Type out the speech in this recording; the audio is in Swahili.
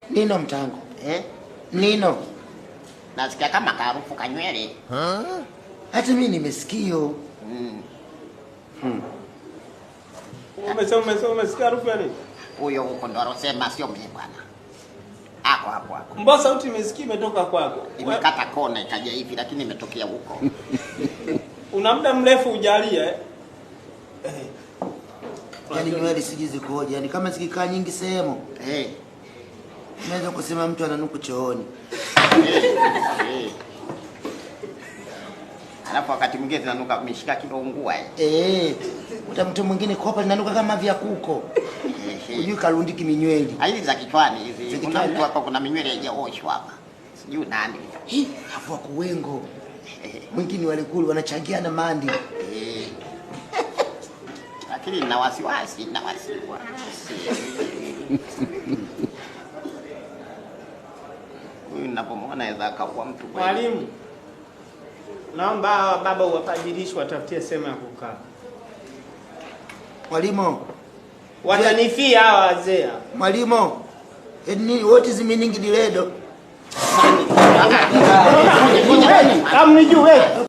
Nino mtangu. Nino. Nasikia kama harufu kanywele. Hata mimi nimesikio. Umesikia harufu ya nini? Huyo huko ndo alosema, sio mimi bwana. Hapo. Mbona sauti nimesikia imetoka kwako? Imekata kona ikaja hivi lakini imetokea huko. Una muda mrefu hujalia Yaani nywele sijizi koje, yani kama zikikaa nyingi sehemu. Unaweza kusema mtu ananuka chooni. Alafu wakati mwingine zinanuka mishika kidoungua. Uta mtu mwingine kopa linanuka kama vya kuko. Unajua karundiki minyweli. Hizi za kichwani hizi. Kuna mtu hapa kuna minywele haijaoshwa hapa. Sijui nani. Hapo wako wengo. Mwingine wale kule wanachangiana mandi. Lakini na wasiwasi. Huyu ninapomwona anaweza akaua mtu kwa. Mwalimu, naomba baba uwapadilishwe watafutie sehemu ya kukaa. Mwalimu, watanifia hawa wazee. Mwalimu, what is the meaning diledo? Kama nijue